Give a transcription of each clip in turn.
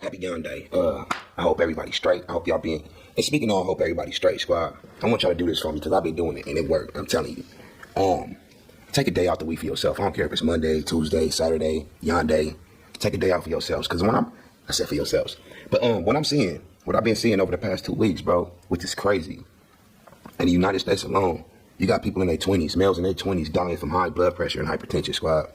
Happy Gun Day. I hope everybody's straight. I hope y'all being, and speaking on, I hope everybody's straight, squad. I want y'all to do this for me because I've been doing it and it worked. I'm telling you. Take a day out the week for yourself. I don't care if it's Monday, Tuesday, Saturday, Yon Day. Take a day out for yourselves. Because I said for yourselves. But what I've been seeing over the past 2 weeks, bro, which is crazy. In the United States alone, you got people in their 20s, males in their 20s dying from high blood pressure and hypertension, squad.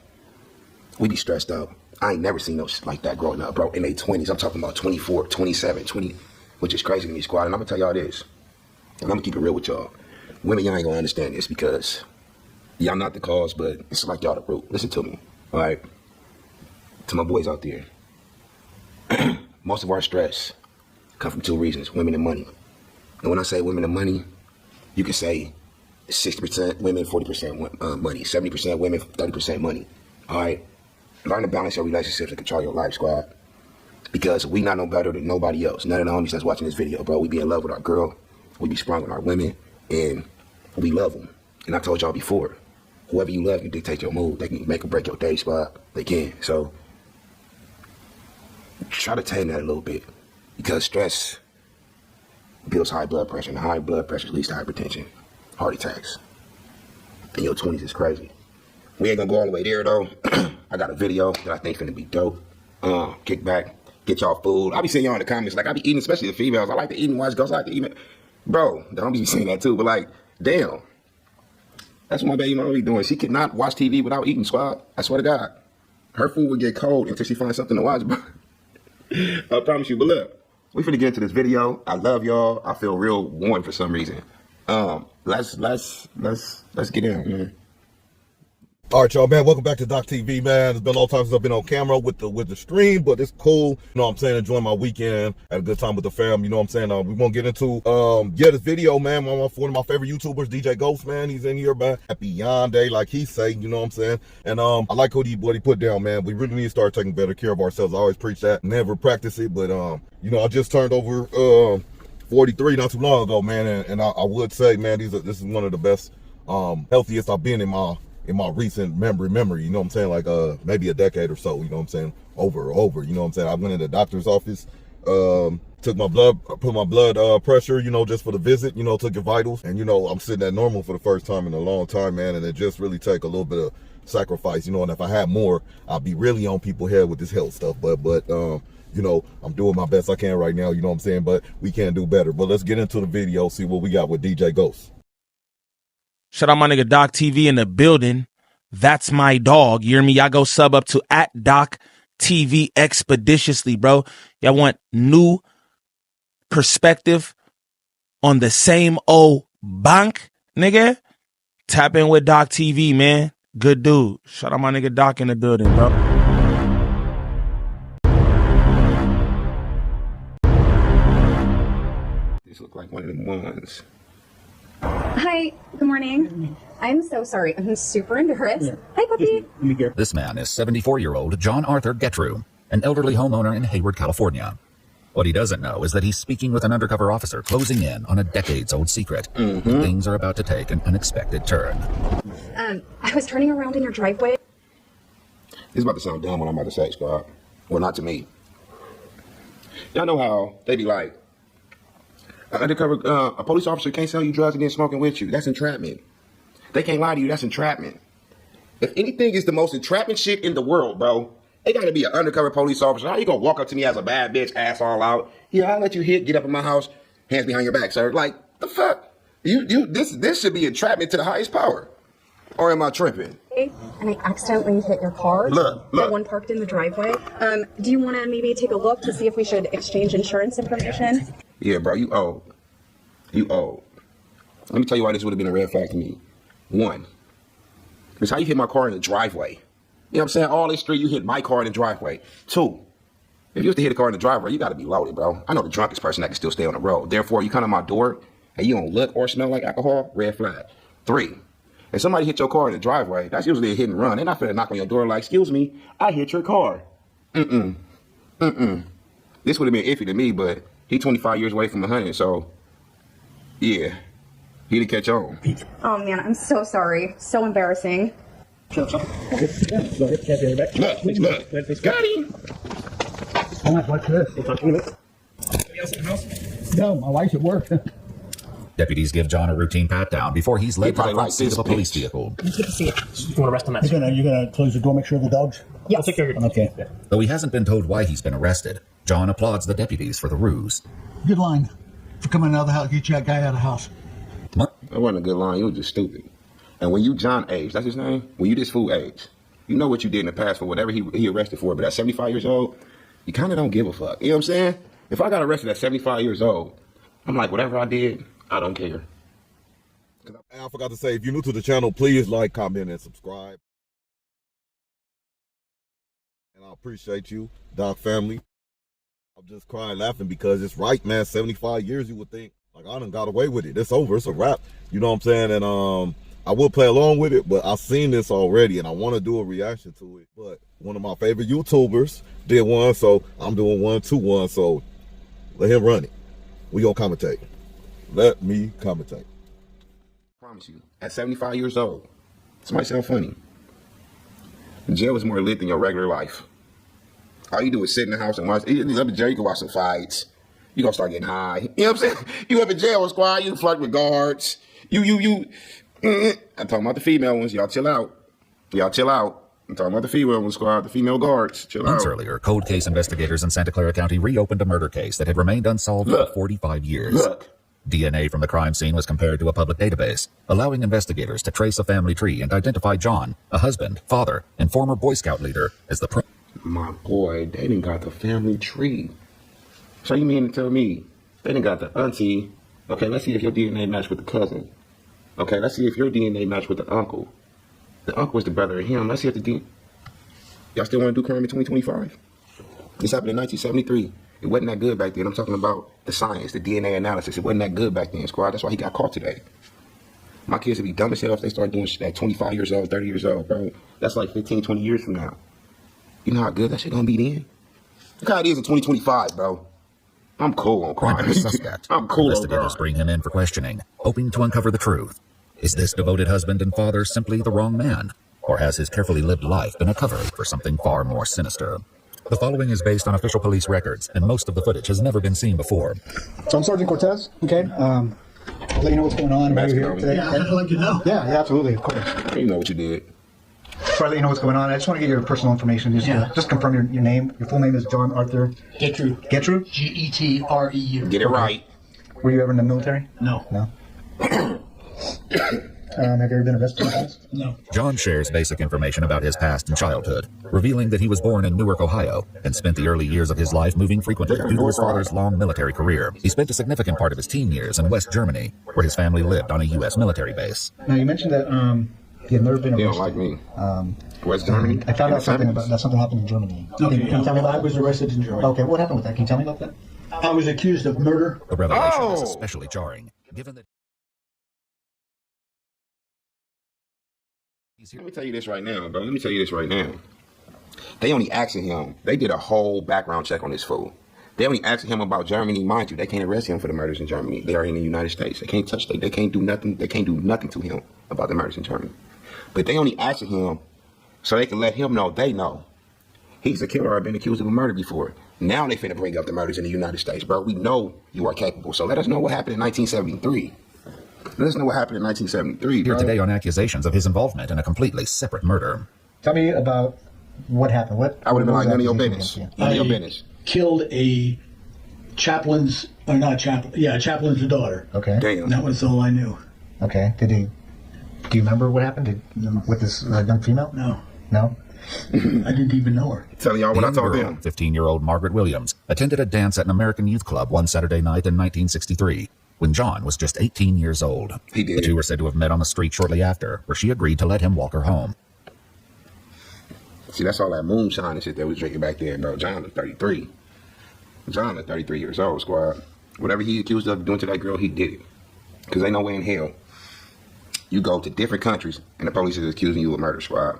We be stressed out. I ain't never seen no shit like that growing up, bro. In their 20s, I'm talking about 24, 27, 20, which is crazy to me, squad. And I'm gonna tell y'all this, and I'm gonna keep it real with y'all. Women, y'all ain't gonna understand this because y'all not the cause, but it's like y'all the root. Listen to me, all right? To my boys out there, most of our stress come from 2 reasons: women and money. And when I say women and money, you can say 60% women, 40% money, 70% women, 30% money. All right? Learn to balance your relationships and control your life, squad. Because we not no better than nobody else. None of the homies that's watching this video, bro. We be in love with our girl. We be sprung with our women. And we love them. And I told y'all before, whoever you love can dictate your mood. They can make or break your day, squad. They can. So, try to tame that a little bit. Because stress builds high blood pressure. And high blood pressure leads to hypertension, heart attacks. In your 20s is crazy. We ain't gonna go all the way there, though. I got a video that I think finna be dope. Kick back, get y'all food. I be seeing y'all in the comments, like I be eating, especially the females. I like to eat and watch girls. I like to eat. Bro, the homies be saying that too, but like, damn. That's one baby mama be doing. She could not watch TV without eating, squad. I swear to God. Her food would get cold until she finds something to watch, bro. I promise you. But look, we finna get into this video. I love y'all. I feel real warm for some reason. Let's get in, man. All right, y'all, man, welcome back to DOCKTV, man. It's been a long time since I've been on camera with the stream, but it's cool. You know what I'm saying? Enjoying my weekend. Had a good time with the fam. You know what I'm saying? We're going to get into, this video, man. One of my favorite YouTubers, DJ Ghost, man. He's in here, man. Happy Yon Day, like he say, you know what I'm saying? And I like what he put down, man. We really need to start taking better care of ourselves. I always preach that. Never practice it, but, you know, I just turned over 43 not too long ago, man. And I would say, man, this is one of the best, healthiest I've been in my recent memory, you know what I'm saying? Like, maybe a decade or so, you know what I'm saying? Over, you know what I'm saying? I went in the doctor's office, put my blood pressure, you know, just for the visit, you know, took your vitals. And, you know, I'm sitting at normal for the first time in a long time, man. And it just really take a little bit of sacrifice, you know, and if I had more, I'd be really on people's head with this health stuff. But you know, I'm doing my best I can right now, you know what I'm saying? But we can do better. But let's get into the video, see what we got with DJ Ghost. Shout out my nigga DOCKTV in the building. That's my dog. You hear me? Y'all go sub up to @DOCKTV expeditiously, bro. Y'all want new perspective on the same old bank, nigga? Tap in with DOCKTV, man. Good dude. Shout out my nigga Doc in the building, bro. This look like one of them ones. Hi, good morning. I'm so sorry. I'm super embarrassed. Hi, puppy. This man is 74-year-old John Arthur Getrew, an elderly homeowner in Hayward, California. What he doesn't know is that he's speaking with an undercover officer closing in on a decades-old secret. Things are about to take an unexpected turn. I was turning around in your driveway. This is about to sound dumb what I'm about to say, squad. Well, not to me. Y'all know how they be like, undercover, a police officer can't sell you drugs and then smoking with you. That's entrapment. They can't lie to you. That's entrapment. If anything is the most entrapment shit in the world, bro, it gotta be an undercover police officer. How you gonna walk up to me as a bad bitch, ass all out? Yeah, I'll let you get up in my house, hands behind your back, sir. Like, the fuck? This should be entrapment to the highest power. Or am I tripping? And I accidentally hit your car. Look. The one parked in the driveway. Do you want to maybe take a look to see if we should exchange insurance information? Yeah, bro, you old. Let me tell you why this would have been a red flag to me. 1, it's how you hit my car in the driveway. You know what I'm saying? All this street, you hit my car in the driveway. 2, if you was to hit a car in the driveway, you got to be loaded, bro. I know the drunkest person that can still stay on the road. Therefore, you come to my door and you don't look or smell like alcohol, red flag. 3, if somebody hit your car in the driveway, that's usually a hit and run. They're not finna knock on your door like, excuse me, I hit your car. This would have been iffy to me, but he 25 years away from 100, so yeah, he'd catch on. Oh man, I'm so sorry. So embarrassing. Look, got him. How much? What's this? No, my wife's at work. Deputies give John a routine pat-down before he's led to the probably front like seat this of a police bitch. vehicle. It's good to see it. You want to rest on that? You're gonna close the door, make sure the dogs. Yeah, I'll take care of your Okay. Though he hasn't been told why he's been arrested, John applauds the deputies for the ruse. Good line for coming out of the house. Get that guy out of the house. That wasn't a good line. You was just stupid. And when you John age, that's his name. When you this fool age, you know what you did in the past for whatever he arrested for. But at 75 years old, you kind of don't give a fuck. You know what I'm saying? If I got arrested at 75 years old, I'm like, whatever I did, I don't care. And I forgot to say, if you're new to the channel, please like, comment, and subscribe. And I appreciate you, Doc family. I'm just crying laughing because it's right, man. 75 years, you would think, like, I done got away with it. It's over. It's a wrap. You know what I'm saying? And I will play along with it, but I've seen this already, and I want to do a reaction to it. But one of my favorite YouTubers did one, so I'm doing 1, 2, 1. So let him run it. We gonna commentate. Let me commentate. I promise you, at 75 years old, this might sound funny. Jail is more lit than your regular life. All you do is sit in the house and watch. You up in jail, you can watch some fights. You gonna start getting high. You know what I'm saying? You up in jail with squad, you flirt with guards. I'm talking about the female ones. Y'all chill out. Y'all chill out. I'm talking about the female ones, squad, the female guards. Chill Months out. earlier, cold case investigators in Santa Clara County reopened a murder case that had remained unsolved for 45 years. Look. DNA from the crime scene was compared to a public database, allowing investigators to trace a family tree and identify John, a husband, father, and former Boy Scout leader, as the My boy, they done got the family tree. So you mean to tell me they done got the auntie? Okay, let's see if your DNA match with the cousin. Okay, let's see if your DNA match with the uncle. The uncle is the brother of him. Let's see if the DNA. Y'all still want to do crime in 2025? This happened in 1973. It wasn't that good back then. I'm talking about the science, the DNA analysis. It wasn't that good back then, squad. That's why he got caught today. My kids would be dumb as hell if they start doing shit at 25 years old, 30 years old, bro. That's like 15, 20 years from now. You know how good that shit gonna be then? Look how it is in 2025, bro. I'm cool on crime. primary suspect. I'm cool on Investigators crime. bring him in for questioning, hoping to uncover the truth. Is this devoted husband and father simply the wrong man? Or has his carefully lived life been a cover for something far more sinister? The following is based on official police records, and most of the footage has never been seen before. So I'm Sergeant Cortez. Okay. I'll let you know what's going on. Why you're here today. Yeah, I'd like to know. Yeah, absolutely, of course. You know what you did. Before I let you know what's going on, I just want to get your personal information. Just confirm your name. Your full name is John Arthur Getru. Getru. Getreu. Get it right. Were you ever in the military? No. No. Have you ever been arrested in the past? No. John shares basic information about his past and childhood, revealing that he was born in Newark, Ohio, and spent the early years of his life moving frequently due to his father's long military career. He spent a significant part of his teen years in West Germany, where his family lived on a U.S. military base. Now, you mentioned that you've never been They arrested. don't like me. West Germany. I found out something about that. Something happened in Germany. Okay, Can you tell me about I it? was arrested in Germany. Okay, what happened with that? Can you tell me about that? I was accused of murder. The revelation is Oh! especially jarring, given that he's here. Let me tell you this right now, bro. Let me tell you this right now. They only asking him. They did a whole background check on this fool. They only asking him about Germany. Mind you, they can't arrest him for the murders in Germany. They are in the United States. They can't touch. They can't do nothing. They can't do nothing to him about the murders in Germany. But they only asking him so they can let him know they know he's a killer or been accused of a murder before. Now they finna bring up the murders in the United States, bro. We know you are capable. So let us know what happened in 1973. Let us know what happened in 1973, Here bro. today on accusations of his involvement in a completely separate murder. Tell me about what happened. What I would have been what like, was none of your that business. against None of your I business. killed a chaplain's, or not chaplain, yeah, chaplain's daughter. you? Okay. Damn. That was all I knew. Okay. Do you remember what happened with this young female? No. No. I didn't even know her. Telling y'all what I told them. 15-year-old Margaret Williams attended a dance at an American youth club one Saturday night in 1963 when John was just 18 years old. He did. The two were said to have met on the street shortly after, where she agreed to let him walk her home. See, that's all that moonshine and shit that was drinking back then, bro. John was 33. John is 33 years old, squad. Whatever he accused of doing to that girl, he did it. Because ain't no way in hell you go to different countries and the police is accusing you of murder, squad.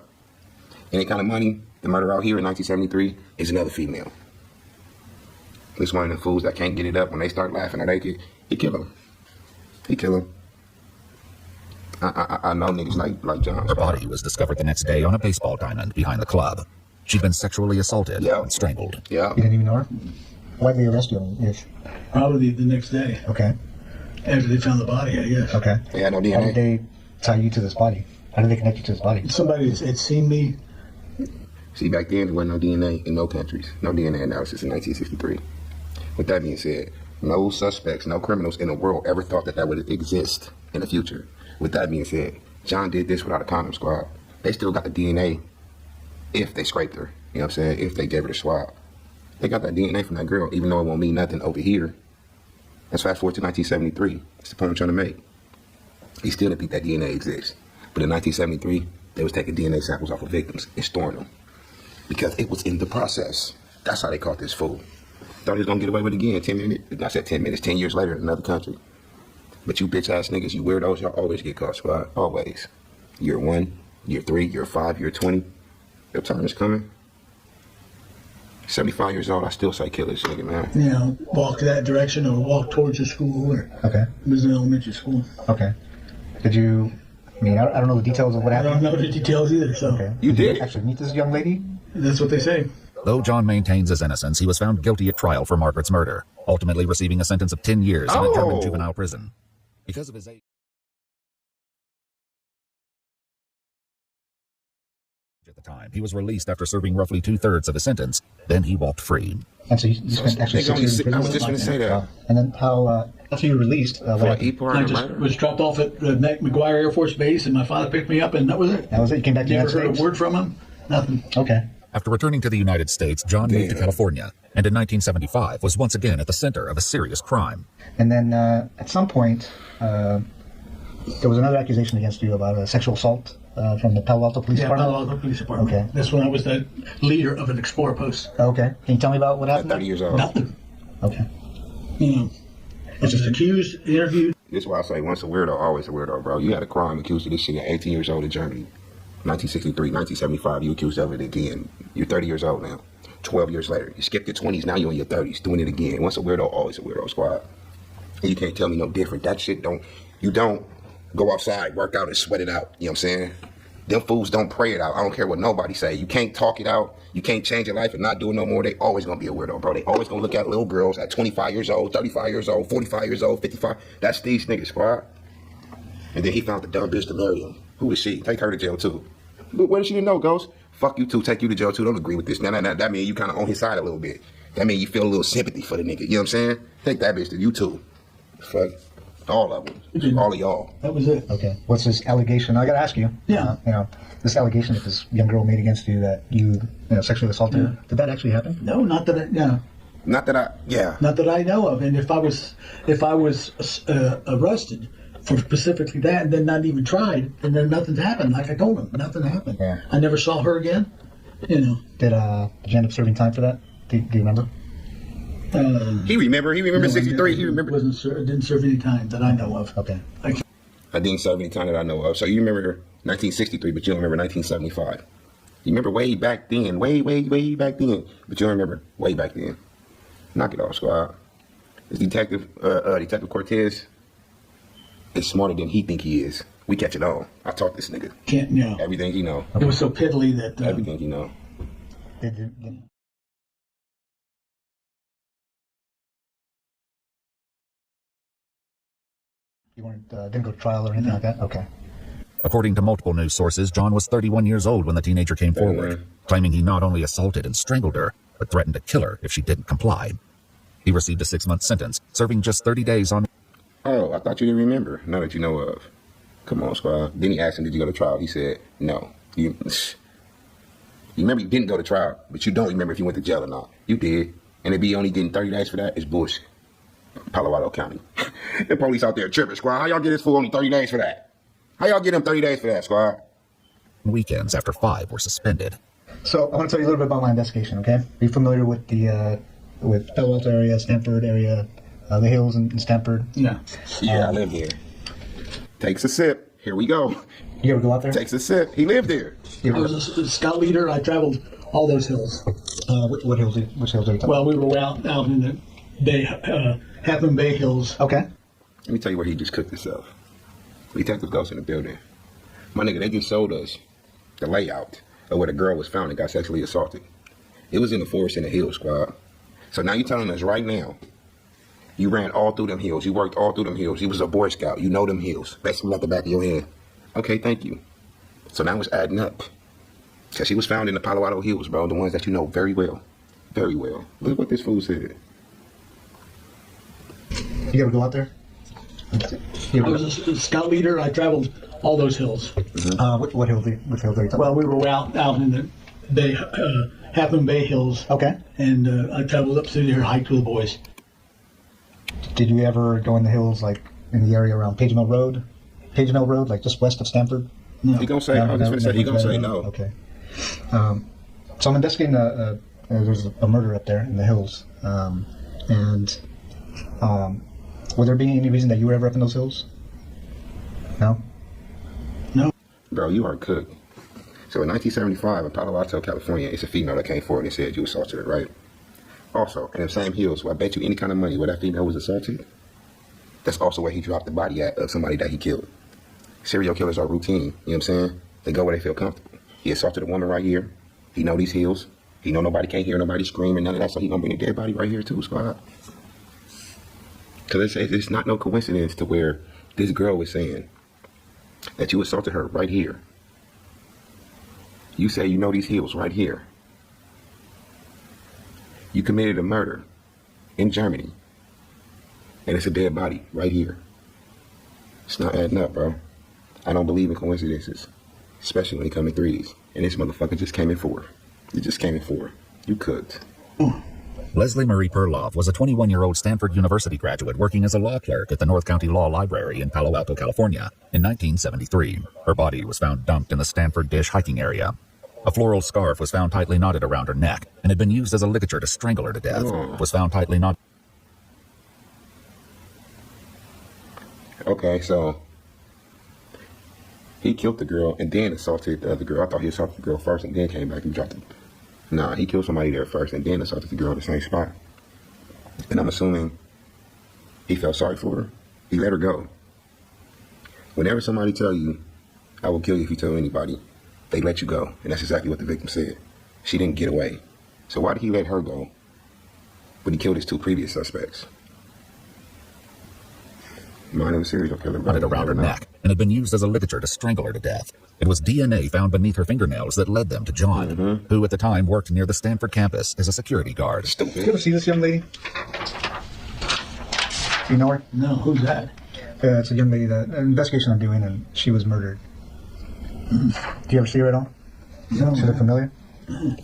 Any kind of money, the murder out here in 1973 is another female. This one of the fools that can't get it up when they start laughing or naked, he kill him. He kill him. I know niggas like John. Her body was discovered the next day on a baseball diamond behind the club. she'd been sexually assaulted Yeah. and strangled. Yeah. You didn't even know her? Why'd they arrest you? If Probably the next day okay, after they found the body, I guess. okay. They had no How did DNA. they tie you to this body? How did they connect you to this body? Somebody had seen me. See, back then there wasn't no DNA in no countries. No DNA analysis in 1963. With that being said, no suspects, no criminals in the world ever thought that would exist in the future. With that being said, John did this without a condom squad. They still got the DNA if they scraped her. You know what I'm saying? If they gave her the swab. They got that DNA from that girl, even though it won't mean nothing over here. Let's fast forward to 1973. That's the point I'm trying to make. He still didn't think that DNA exists. But in 1973, they was taking DNA samples off of victims and storing them. Because it was in the process. That's how they caught this fool. Thought he was gonna get away with it again 10 minutes. I said 10 minutes, 10 years later in another country. But you bitch ass niggas, you weirdos, y'all always get caught, squad. Always. Year 1, year 3, year 5, year 20. Your turn is coming. 75 years old, I still say kill this nigga, man. You know, walk that direction or walk towards the school, or Okay, it was an elementary school. okay. Did you? I mean, I don't know the details of what I happened. don't know the details either, so Okay. You did. actually meet this young lady? that's what they say. Though John maintains his innocence, he was found guilty at trial for Margaret's murder, ultimately receiving a sentence of 10 years in a German Oh. juvenile prison. Because of his age at the time, he was released after serving roughly 2/3 of his sentence. Then he walked free. And so you spent actually 6 years in prison? I was just gonna say that. Wow. And then how, after you were released, what For happened? E-part I and just murder? was dropped off at McGuire Air Force Base, and my father picked me up, and that was it. That was it? You came back to the Never United heard States? a word from him. Nothing. Okay. After returning to the United States, John moved to California, and in 1975 was once again at the center of a serious crime. And then at some point, there was another accusation against you about a sexual assault from the Palo Alto Police Yeah, Department? Palo Alto Police Department. Okay. That's when I was the leader of an Explorer post. Okay. Can you tell me about what At happened? 30 years old. Nothing. Okay. You know, it's just accused, interviewed. This is why I say once a weirdo, always a weirdo, bro. You had a crime accused of this shit at 18 years old in Germany. 1963, 1975, you accused of it again. You're 30 years old now. 12 years later. You skipped your 20s, now you're in your 30s, doing it again. Once a weirdo, always a weirdo, squad. And you can't tell me no different. That shit you don't go outside, work out, and sweat it out. You know what I'm saying? Them fools don't pray it out. I don't care what nobody say. You can't talk it out. You can't change your life and not do it no more. They always gonna be a weirdo, bro. They always gonna look at little girls at 25 years old, 35 years old, 45 years old, 55. That's these niggas, squad. And then he found the dumb bitch to marry him. Who is she? Take her to jail too. But what did she didn't know, Ghost? Fuck you too. Take you to jail too. Don't agree with this. Now, that means you kind of on his side a little bit. That means you feel a little sympathy for the nigga. You know what I'm saying? Take that bitch to you too. Fuck. All of them. All of y'all. That was it. Okay. What's this allegation? I gotta ask you. Yeah. This allegation that this young girl made against you that you sexually assaulted her. Did that actually happen? No, not that I, Not that I, yeah. not that I know of. And if I was arrested for specifically that, and then not even tried, and then nothing's happened. Like I told him, nothing happened. Yeah. I never saw her again. You know. Did you end up serving time for that? Do you remember? He remember 63. He remember. Didn't serve any time that I know of. Okay. I didn't serve any time that I know of. So you remember 1963, but you don't remember 1975. You remember way back then, way back then, but you don't remember way back then. Knock it off, squad. This Detective Cortez is smarter than he think he is. We catch it all. I taught this nigga Can't, you know. everything he know. It was so piddly that Everything he know. You didn't go to trial or anything like that? Okay. According to multiple news sources, John was 31 years old when the teenager came forward, claiming he not only assaulted and strangled her, but threatened to kill her if she didn't comply. He received a 6-month sentence, serving just 30 days on... Oh, I thought you didn't remember. Now that you know of. Come on, squad. Then he asked him, did you go to trial? He said, no. You remember you didn't go to trial, but you don't remember if you went to jail or not. You did. And to be only getting 30 days for that is bullshit. Palo Alto County. The police out there tripping, squad. How y'all get this fool only 30 days for that? How y'all get him 30 days for that, squad? weekends after 5 were suspended. So I want to tell you a little bit about my investigation, okay? Are you familiar with the with Palo Alto area, Stanford area, the hills in Stanford? yeah. Yeah, I live there. Takes a sip. Here we go. You ever go out there? Takes a sip. He lived there. You I ever, was a scout leader. I traveled all those hills. what hills? Which hills are you talking Well, we were out in the Bay, Half Moon Bay Hills. about? Okay. Let me tell you where he just cooked himself. Detective Ghost in the building. My nigga, they just showed us the layout of where the girl was found and got sexually assaulted. It was in the forest in the hills, squad. So now you're telling us right now, you ran all through them hills. You worked all through them hills. You was a Boy Scout. You know them hills. Basically like the back of your hand. Okay, thank you. So now it's adding up. Because she was found in the Palo Alto hills, bro. The ones that you know very well. Very well. Look what this fool said. You ever go out there? I was a scout leader. I traveled all those hills. What hills are you talking Well, we were out in the Bay, Half Moon Bay Hills. Okay. And I traveled up through there, hiked with the boys. Did you ever go in the hills, like in the area around Page Mill Road? Page Mill Road, like just west of Stanford? No. He gonna say, I was just gonna say, he gonna say no. Okay. So I'm investigating there's a murder up there in the hills. Would there be any reason that you were ever up in those hills? No? No. Bro, you are cooked. So in 1975 in Palo Alto, California, it's a female that came forward and said you assaulted her, right? Also, in the same hills, where I bet you any kind of money where that female was assaulted, that's also where he dropped the body at of somebody that he killed. Serial killers are routine, you know what I'm saying? They go where they feel comfortable. He assaulted a woman right here. He know these hills. He know nobody can't hear nobody screaming, none of that, so he gonna bring a dead body right here too, squad. Because it's not no coincidence to where this girl was saying that you assaulted her right here. You say you know these hills right here. You committed a murder in Germany. And it's a dead body right here. It's not adding up, bro. I don't believe in coincidences. Especially when it comes in threes. And this motherfucker just came in four. You just came in four. You cooked. Leslie Marie Perloff was a 21-year-old Stanford University graduate working as a law clerk at the North County Law Library in Palo Alto, California in 1973. Her body was found dumped in the Stanford Dish hiking area. A floral scarf was found tightly knotted around her neck and had been used as a ligature to strangle her to death. Was found tightly knotted. Okay, so he killed the girl and then assaulted the other girl. I thought he assaulted the girl first and then came back and dropped him. Nah, he killed somebody there first and then assaulted the girl in the same spot. And I'm assuming he felt sorry for her. He let her go. Whenever somebody tell you, I will kill you if you tell anybody, they let you go. And that's exactly what the victim said. She didn't get away. So why did he let her go when he killed his two previous suspects? Mine of a serial killer. Knotted around her neck and had been used as a ligature to strangle her to death. It was DNA found beneath her fingernails that led them to John, who at the time worked near the Stanford campus as a security guard. Stupid. You ever see this young lady? You know her? No, who's that? It's a young lady that an investigation I'm doing, and she was murdered. Do you ever see her at all? No. She look familiar?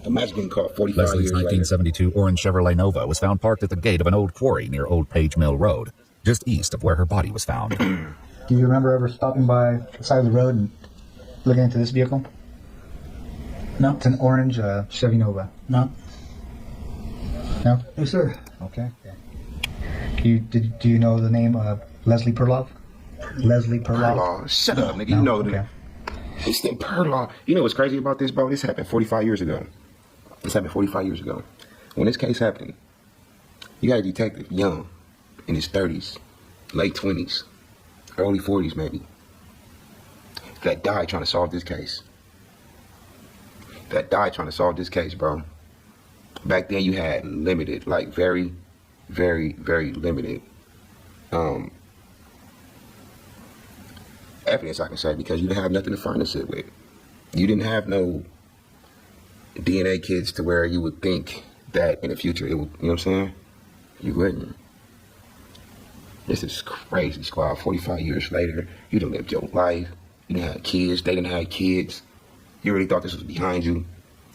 Imagine being caught 45 Leslie's years later. 1972 orange Chevrolet Nova was found parked at the gate of an old quarry near Old Page Mill Road, just east of where her body was found. Do you remember ever stopping by the side of the road and looking into this vehicle? No. It's an orange Chevy Nova. No. No? No, sir. Okay. Do you know the name of Leslie Perloff? Leslie Perloff? Perlaw. Shut up, nigga. No? You know Okay. It's the Perlaw. You know what's crazy about this, bro? This happened 45 years ago. This happened 45 years ago. When this case happened, you got a detective, young, in his 30s, late 20s, early 40s maybe, that died trying to solve this case. Bro. Back then you had limited, like very, very, very limited evidence, I can say, because you didn't have nothing to find this shit with. You didn't have no DNA kits to where you would think that in the future it would, you know what I'm saying? You wouldn't. This is crazy, squad. 45 years later, you done lived your life. You done had kids. They done had kids. You really thought this was behind you.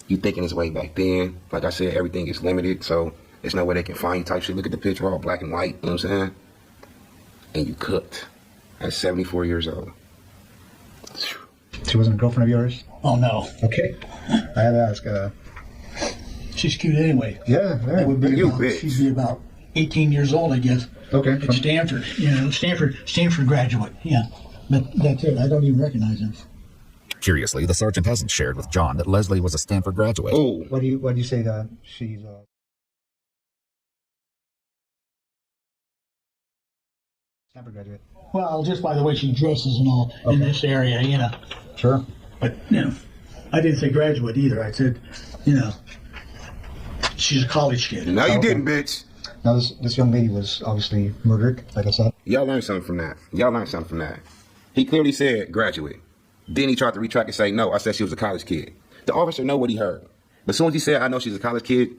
You thinking this way back then. Like I said, everything is limited, so there's no way they can find you type shit. Look at the picture, all black and white, you know what I'm saying? And you cooked at 74 years old. She wasn't a girlfriend of yours? Oh, no. Okay. I had to ask. She's cute anyway. Yeah, That would be You about, bitch. she'd be about 18 years old, I guess. Okay. At Stanford, Stanford graduate, yeah. But that's it. I don't even recognize him. Curiously, the sergeant hasn't shared with John that Leslie was a Stanford graduate. Oh, What do you say that she's Stanford graduate? Well, just by the way she dresses and all in this area, Sure. But, I didn't say graduate either. I said, she's a college kid. No, you didn't, bitch. Now, this young lady was obviously murdered, like I said. Y'all learned something from that. He clearly said graduate. Then he tried to retract and say, no, I said she was a college kid. The officer know what he heard. But as soon as he said, I know she's a college kid,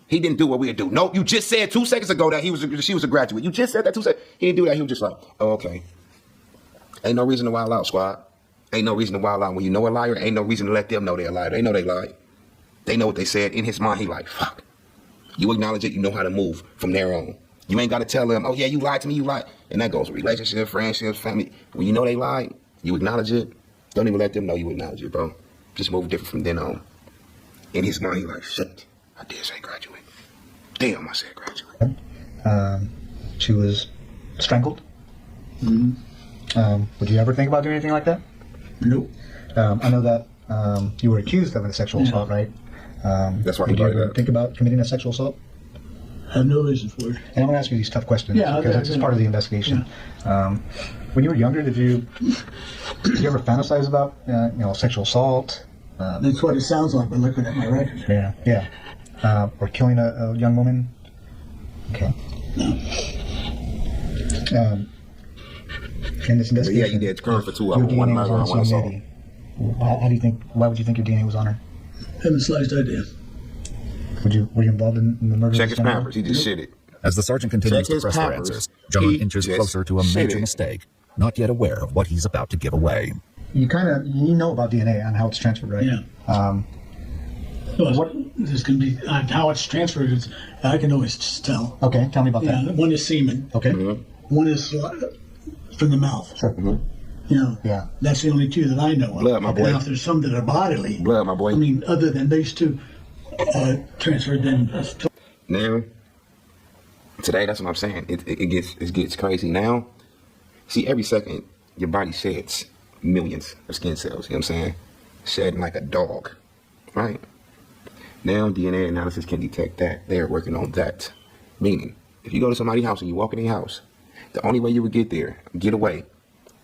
he didn't do what we would do. No, you just said 2 seconds ago that she was a graduate. You just said that 2 seconds. He didn't do that. He was just like, oh, okay. Ain't no reason to wild out, squad. Ain't no reason to wild out. When you know a liar, ain't no reason to let them know they're a liar. They know they lied. They know what they said. In his mind, he like, fuck. You acknowledge it, you know how to move from there on. You ain't got to tell them, oh yeah, you lied to me, you lied. And that goes with relationships, friendships, family. When you know they lied, you acknowledge it. Don't even let them know you acknowledge it, bro. Just move different from then on. In his mind, he like, shit, I did say graduate. Damn, I said graduate. She was strangled. Would you ever think about doing anything like that? Nope. I know that you were accused of a sexual assault, right? That's why he Would you brought it ever up. think about committing a sexual assault? I have no reason for it. And I'm going to ask you these tough questions Yeah, because it's part of the investigation. When you were younger, did you ever fantasize about sexual assault? That's what it sounds like by looking at my record. Yeah. Or killing a young woman? Okay. In this investigation, Yeah, you did. Current for 2 your hours. One DNA was murder on and one this young assault. lady. How do you think? Why would you think your DNA was on her? Haven't the slightest idea. Were you involved in the murder? Check of his this young pampers. He just shit it. As the sergeant continues Check to his press for pampers. answers, John He inches just closer to a shit major it. mistake, not yet aware of what he's about to give away. You know about DNA and how it's transferred, right? Yeah. What this can be how it's transferred is I can always just tell. Okay, tell me about Yeah, that. one is semen. Okay. One is from the mouth. Sure. Yeah. That's the only two that I know of. Blood, my boy. Now, if there's some that are bodily, Blood, my boy. I mean, other than these two transferred, then Now, today, that's what I'm saying. It gets crazy. Now, see, every second, your body sheds millions of skin cells. You know what I'm saying? Shedding like a dog, right? Now, DNA analysis can detect that. They're working on that. Meaning, if you go to somebody's house and you walk in their house, the only way you would get away,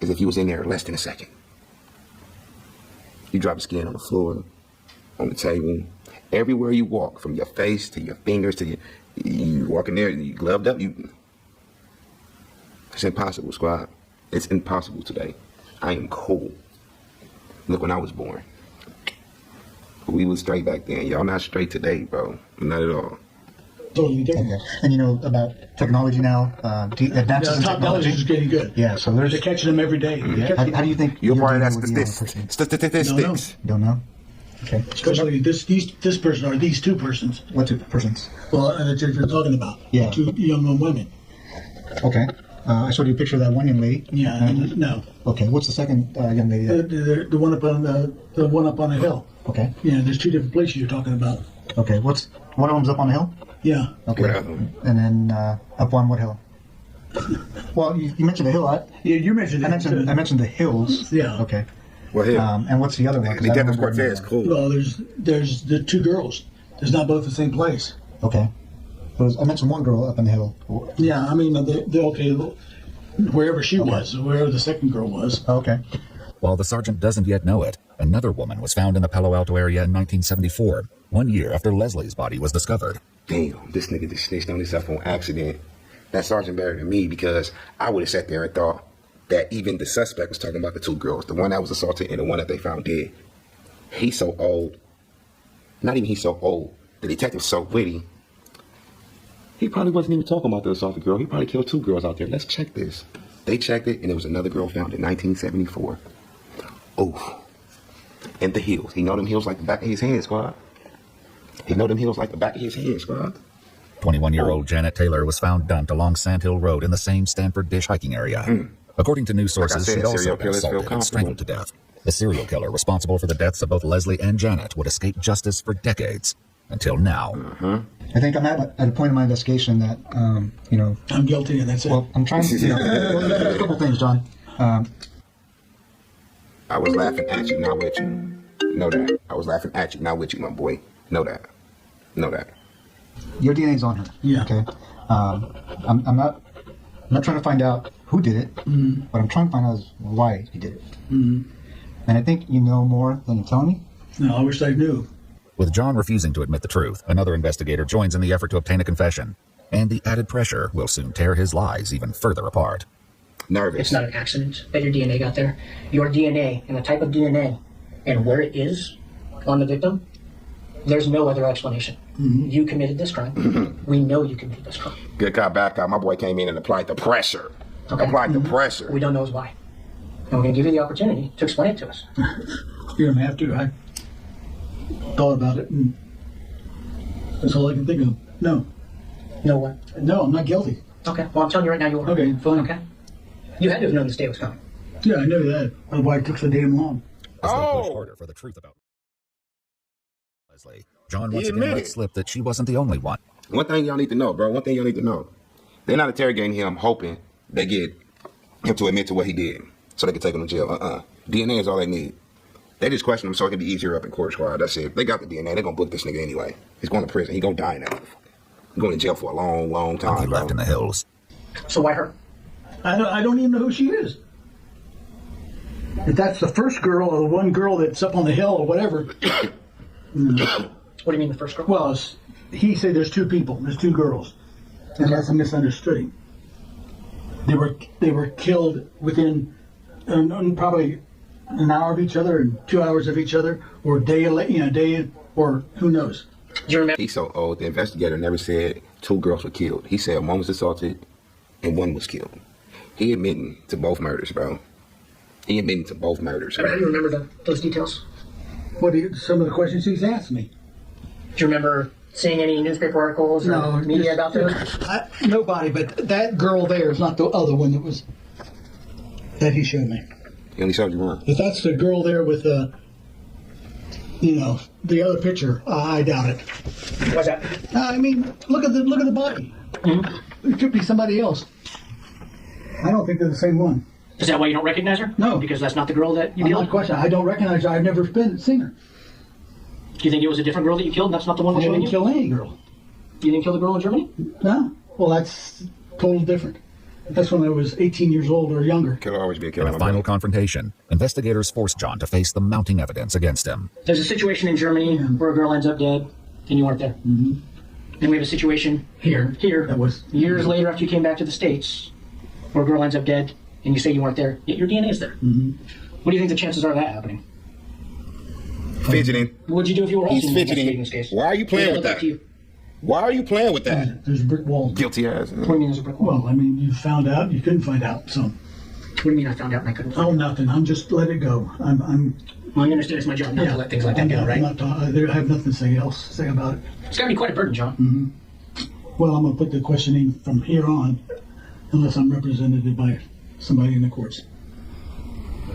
is if you was in there less than a second. You drop the skin on the floor, on the table, everywhere you walk, from your face to your fingers to you walk in there, you gloved up, it's impossible, squad. It's impossible today. I am cool. Look, when I was born, we was straight back then. Y'all not straight today, bro. Not at all. totally different. Okay. And about technology now, advances in Technology technology. is getting good. Yeah, so They're there's. catching them every day. How do you think You're your part of that DNA would be on a person? statistics. Don't know. Okay. Especially this person or these two persons. What two persons? Well, that you're talking about. Yeah. Two young women. Okay. I showed you a picture of that one young lady. Yeah. No. Okay. What's the second young lady? The one up on the one up on the hill. Okay. Yeah. There's two different places you're talking about. Okay. What's one of them's up on the hill? Yeah. Okay. What other? And then up on what hill? Well, you mentioned the hill. Yeah. You mentioned. I mentioned the hills. Yeah. Okay. Well, here, And what's the other one? 'Cause I don't Detective remember Cortez, that. cool. Well, there's the two girls. There's not both the same place. Okay. I mentioned one girl up on the hill. Yeah. I mean, they're okay. Wherever she was, wherever the second girl was. Okay. While the sergeant doesn't yet know it, another woman was found in the Palo Alto area in 1974, 1 year after Leslie's body was discovered. Damn, this nigga just snitched on himself on accident. That sergeant better than me, because I would have sat there and thought that even the suspect was talking about the two girls, the one that was assaulted and the one that they found dead. He's so old. Not even he's so old. The detective's so witty. He probably wasn't even talking about the assaulted girl. He probably killed two girls out there. Let's check this. They checked it, and there was another girl found in 1974. Oh, in the hills. He know them hills like the back of his hand, squad. He know them hills like the back of his hand, squad. 21-year-old Janet Taylor was found dumped along Sand Hill Road in the same Stanford Dish hiking area. According to news sources, said, she'd also serial been killers feel assaulted and strangled to comfortable. death. The serial killer responsible for the deaths of both Leslie and Janet would escape justice for decades, until now. I think I'm at a point in my investigation that, I'm guilty, and that's it. well, I'm trying to, well, there's a couple things, John. I was laughing at you, not with you. Know that. I was laughing at you, not with you, my boy. Know that. Know that. Your DNA's on her. Yeah. Okay. I'm not trying to find out who did it. What I'm trying to find out is why he did it. And I think you know more than you're telling me. No, I wish I knew. With John refusing to admit the truth, another investigator joins in the effort to obtain a confession, and the added pressure will soon tear his lies even further apart. Nervous. It's not an accident that your DNA got there. Your DNA and the type of DNA and where it is on the victim, there's no other explanation. You committed this crime. We know you committed this crime. Good cop, bad cop. My boy came in and applied the pressure. Okay. Applied the pressure. We don't know is why. And we're going to give you the opportunity to explain it to us. You don't have to. I thought about it, and that's all I can think of. No. No what? No, I'm not guilty. Okay. Well, I'm telling you right now you are. Okay, fine. Okay. You had to have known this day was coming. Yeah, I know that. That's why it took so damn long. As they pushed harder for the truth about Leslie, John once again let slip that she wasn't the only one. One thing y'all need to know, bro. One thing y'all need to know. They're not interrogating him hoping they get him to admit to what he did so they can take him to jail. DNA is all they need. They just question him so it can be easier up in court squad. That's it. They got the DNA. They're going to book this nigga anyway. He's going to prison. He's going to die now. He's going to jail for a long, long time. He left in the hills. So why her? I don't even know who she is. If that's the first girl or the one girl that's up on the hill or whatever. What do you mean the first girl? Well, he said there's two people. There's two girls. And that's a misunderstanding. They were killed within probably an hour of each other and 2 hours of each other, or day, or who knows. Do you remember? He's so old. The investigator never said two girls were killed. He said one was assaulted and one was killed. He admitting to both murders, bro. He admitting to both murders. How do you remember those details? Some of the questions he's asked me. Do you remember seeing any newspaper articles or media about those? Nobody, but that girl there is not the other one that he showed me. He only showed you one. If that's the girl there with the other picture, I doubt it. What's that? I mean, look at the body. It could be somebody else. I don't think they're the same one. Is that why you don't recognize her? No. Because that's not the girl that you I'm killed? not questioning. I don't recognize her. I've never seen her. Do you think it was a different girl that you killed and that's not the one I we're showing didn't you? kill any girl. You didn't kill the girl in Germany? No. Well, that's totally different. That's when I was 18 years old or younger. Killer always be a killer. In a final confrontation, investigators forced John to face the mounting evidence against him. There's a situation in Germany where a girl ends up dead and you weren't there. Mm-hmm. Then we have a situation here. That was years later after you came back to the States where a girl ends up dead and you say you weren't there, yet your DNA is there. Mm-hmm. What do you think the chances are of that happening? Fidgeting. What'd you do if you were also He's investigating fidgeting. this case? Why are you playing with that? Why are you playing with that? There's a brick wall. Guilty ass. What do you mean there's a brick wall? Well, I mean, you found out. You couldn't find out. So. What do you mean I found out and I couldn't find Oh, out? nothing. I'm just let it go. Well, you understand it's my job not to let things like that go, right? I have nothing to say about it. It's got to be quite a burden, John. Well, I'm going to put the questioning from here on, unless I'm represented by somebody in the courts.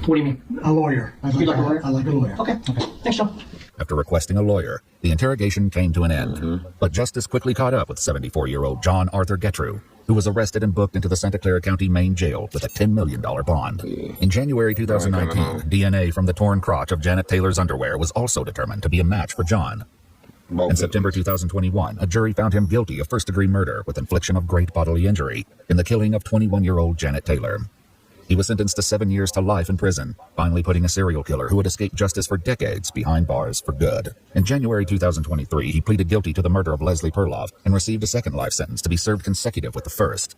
What do you mean? A lawyer. I You like a lawyer? I like a lawyer. Okay. Thanks, John. After requesting a lawyer, the interrogation came to an end. But justice quickly caught up with 74-year-old John Arthur Getrew, who was arrested and booked into the Santa Clara County Main Jail with a $10 million bond. In January 2019, DNA from the torn crotch of Janet Taylor's underwear was also determined to be a match for John. In September 2021, a jury found him guilty of first-degree murder with infliction of great bodily injury in the killing of 21-year-old Janet Taylor. He was sentenced to 7 years to life in prison, finally putting a serial killer who had escaped justice for decades behind bars for good. In January 2023, he pleaded guilty to the murder of Leslie Perloff and received a second life sentence to be served consecutive with the first.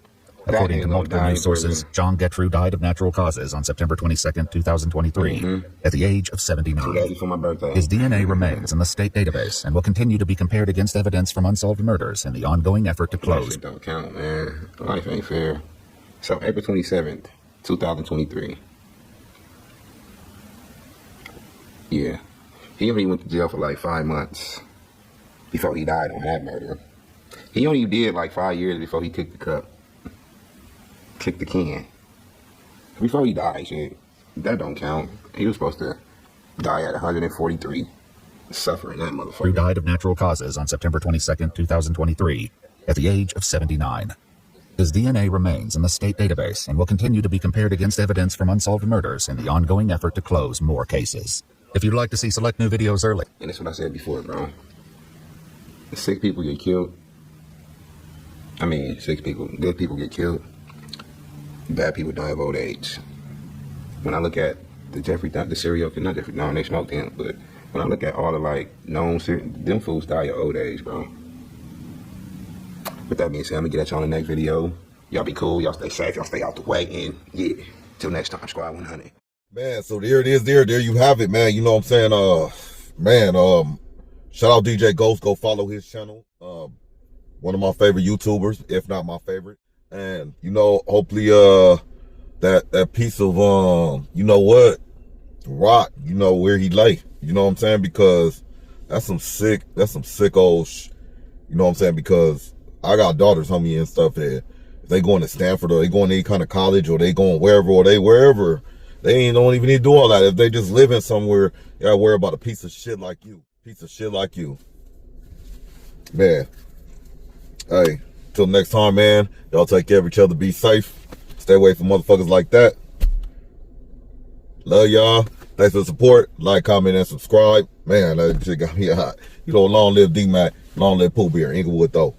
According to multiple news sources, John Getrew died of natural causes on September 22, 2023, at the age of 79. For my birthday. His DNA remains in the state database and will continue to be compared against evidence from unsolved murders in the ongoing effort to close. That shit don't count, man. Life ain't fair. So April 27th, 2023. Yeah. He only went to jail for like 5 months before he died on that murder. He only did like 5 years before he kicked the cup. Kicked the can. Before he died, shit. That don't count. He was supposed to die at 143. Suffering that motherfucker. Who died of natural causes on September 22, 2023, at the age of 79. His DNA remains in the state database and will continue to be compared against evidence from unsolved murders in the ongoing effort to close more cases. If you'd like to see select new videos early. And that's what I said before, bro. Sick people get killed. I mean, sick people, good people get killed. Bad people die of old age. When I look at the serial killer, not Jeffrey, no, they smoked him, but when I look at all the like known, them fools die at old age, bro. With that being said, I'm gonna get at y'all in the next video. Y'all be cool, y'all stay safe, y'all stay out the way, and yeah, till next time, Squad 100. Man, so there it is, there you have it, man. You know what I'm saying? Shout out DJ Ghost, go follow his channel. One of my favorite YouTubers, if not my favorite. And you know, hopefully that piece of you know what, rock, you know, where he lay. You know what I'm saying? Because that's some sick old you know what I'm saying? Because I got daughters, homie, and stuff that if they going to Stanford or they going to any kind of college or they going wherever they don't even need to do all that. If they just living somewhere, you gotta worry about a piece of shit like you. Man. Hey, till next time, man. Y'all take care of each other. Be safe. Stay away from motherfuckers like that. Love y'all. Thanks for the support. Like, comment, and subscribe. Man, that shit got me hot. You know, long live D-Mac. Long live Pooh Bear. Inglewood, though.